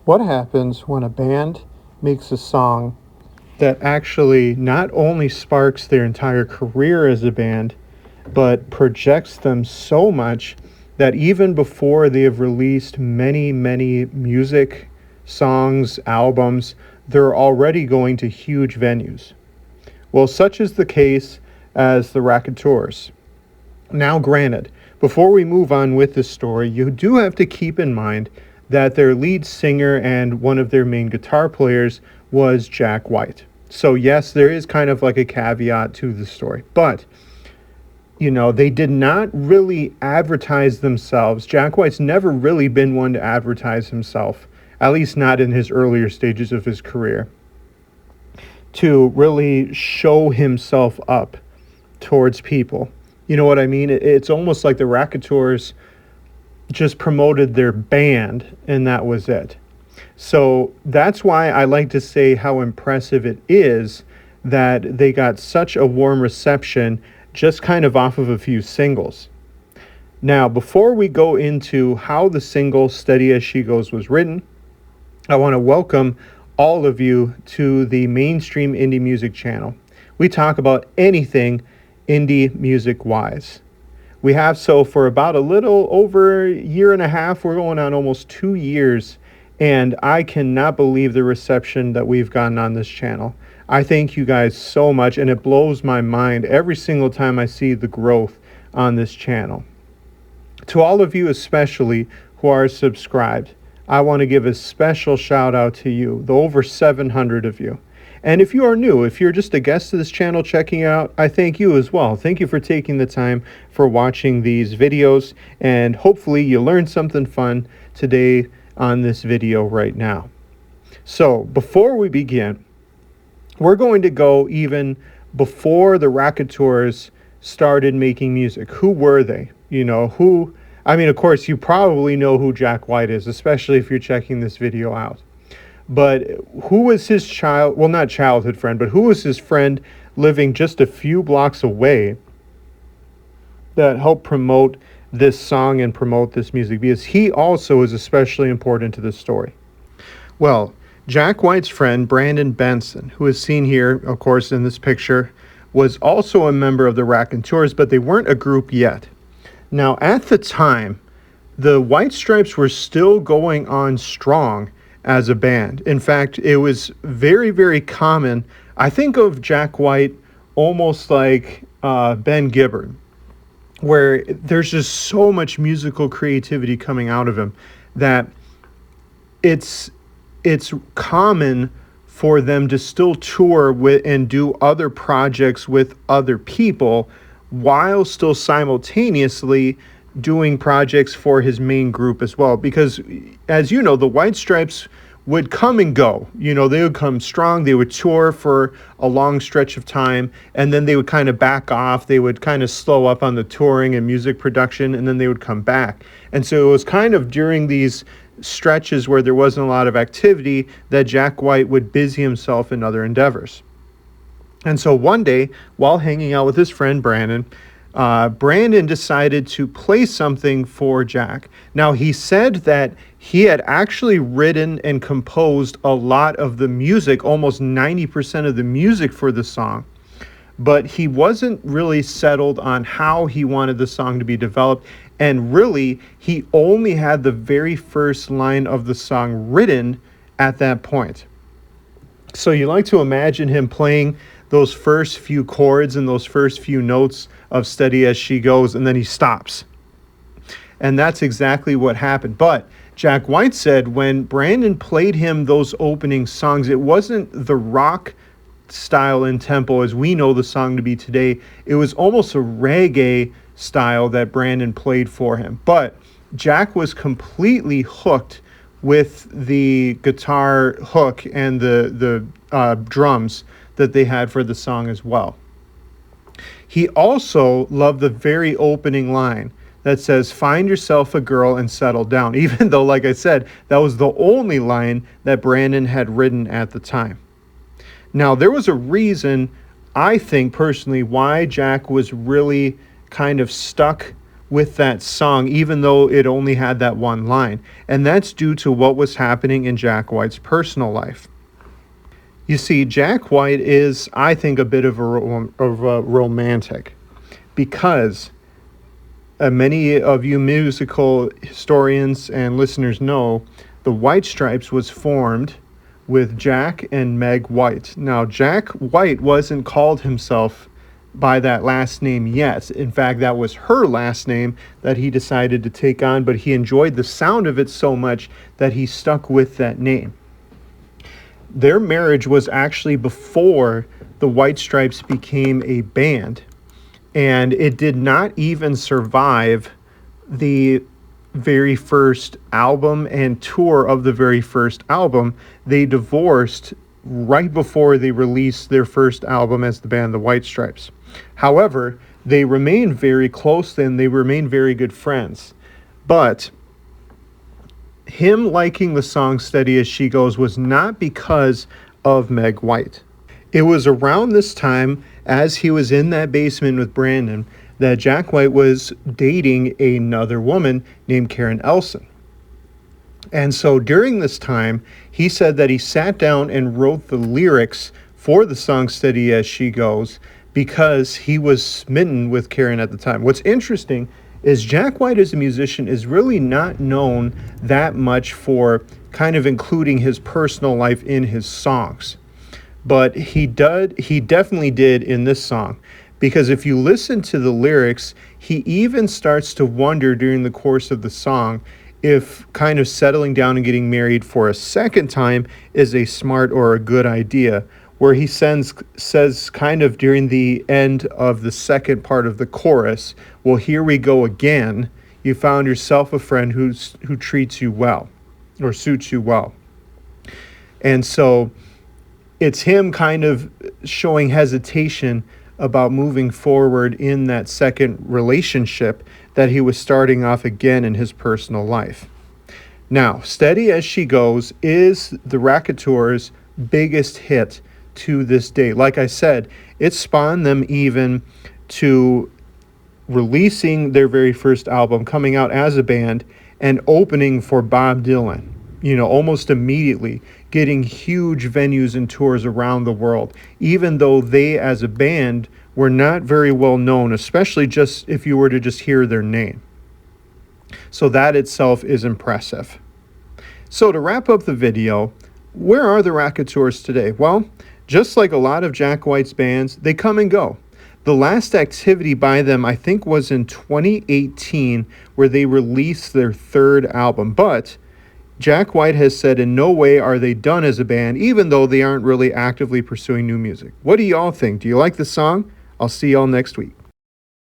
What happens when a band makes a song that actually not only sparks their entire career as a band, but projects them so much that even before they have released many, many music, songs, albums, they're already going to huge venues? Well, such is the case as the Raconteurs. Now, granted, before we move on with this story, you do have to keep in mind that their lead singer and one of their main guitar players was Jack White. So, yes, there is kind of like a caveat to the story, but they did not really advertise themselves. Jack White's never really been one to advertise himself, at least not in his earlier stages of his career, to really show himself up towards people. You know what I mean? It's almost like the Raconteurs just promoted their band and that was it. So that's why I like to say how impressive it is that they got such a warm reception just kind of off of a few singles. Now, before we go into how the single Steady As She Goes was written, I want to welcome all of you to the Mainstream Indie Music channel. We talk about anything indie music wise. We have so for about a little over a year and a half. We're going on almost 2 years, and I cannot believe the reception that we've gotten on this channel. I thank you guys so much, and it blows my mind every single time I see the growth on this channel. To all of you especially who are subscribed, I want to give a special shout out to you, the over 700 of you. And if you are new, if you're just a guest to this channel checking out, I thank you as well. Thank you for taking the time for watching these videos, and hopefully you learned something fun today on this video right now. So before we begin, we're going to go even before the Raconteurs started making music. Who were they? Of course, you probably know who Jack White is, especially if you're checking this video out. But who was his not childhood friend, but who was his friend living just a few blocks away that helped promote this song and promote this music? Because he also is especially important to this story. Well, Jack White's friend, Brandon Benson, who is seen here, of course, in this picture, was also a member of the Raconteurs, but they weren't a group yet. Now, at the time, the White Stripes were still going on strong as a band. In fact, it was very, very common. I think of Jack White almost like Ben Gibbard, where there's just so much musical creativity coming out of him that it's common for them to still tour with and do other projects with other people while still simultaneously doing projects for his main group as well. Because, as you know, the White Stripes would come and go. They would come strong. They would tour for a long stretch of time, and then they would kind of back off. They would kind of slow up on the touring and music production, and then they would come back. And so it was kind of during these stretches where there wasn't a lot of activity that Jack White would busy himself in other endeavors. And so one day, while hanging out with his friend Brandon decided to play something for Jack. Now, he said that he had actually written and composed a lot of the music, almost 90% of the music for the song, but he wasn't really settled on how he wanted the song to be developed. And really, he only had the very first line of the song written at that point. So you like to imagine him playing those first few chords and those first few notes of Steady As She Goes, and then he stops. And that's exactly what happened. But Jack White said when Brandon played him those opening songs, it wasn't the rock style and tempo as we know the song to be today. It was almost a reggae style that Brandon played for him. But Jack was completely hooked with the guitar hook and the drums that they had for the song as well. He also loved the very opening line that says, "Find yourself a girl and settle down," even though, like I said, that was the only line that Brandon had written at the time. Now, there was a reason, I think personally, why Jack was really kind of stuck with that song, even though it only had that one line. And that's due to what was happening in Jack White's personal life. You see, Jack White is, I think, a bit of a romantic, because many of you musical historians and listeners know the White Stripes was formed with Jack and Meg White. Now, Jack White wasn't called himself by that last name yet. In fact, that was her last name that he decided to take on, but he enjoyed the sound of it so much that he stuck with that name. Their marriage was actually before the White Stripes became a band, and it did not even survive the very first album and tour of the very first album. They divorced right before they released their first album as the band, the White Stripes. However, they remained very close and they remained very good friends. But him liking the song Steady as She Goes was not because of Meg White. It was around this time, as he was in that basement with Brandon, that Jack White was dating another woman named Karen Elson. And so during this time, he said that he sat down and wrote the lyrics for the song Steady as She Goes because he was smitten with Karen at the time. What's interesting is Jack White as a musician is really not known that much for kind of including his personal life in his songs. But he definitely did in this song, because if you listen to the lyrics, he even starts to wonder during the course of the song if kind of settling down and getting married for a second time is a smart or a good idea, where he says kind of during the end of the second part of the chorus, well, here we go again. You found yourself a friend who treats you well or suits you well. And so it's him kind of showing hesitation about moving forward in that second relationship that he was starting off again in his personal life. Now, Steady as She Goes is the Raconteurs' biggest hit to this day. Like I said, it spawned them even to releasing their very first album, coming out as a band, and opening for Bob Dylan, almost immediately, getting huge venues and tours around the world, even though they as a band were not very well known, especially just if you were to just hear their name. So that itself is impressive. So to wrap up the video, where are the Raconteurs today? Well, just like a lot of Jack White's bands, they come and go. The last activity by them, I think, was in 2018, where they released their third album. But Jack White has said in no way are they done as a band, even though they aren't really actively pursuing new music. What do y'all think? Do you like the song? I'll see y'all next week.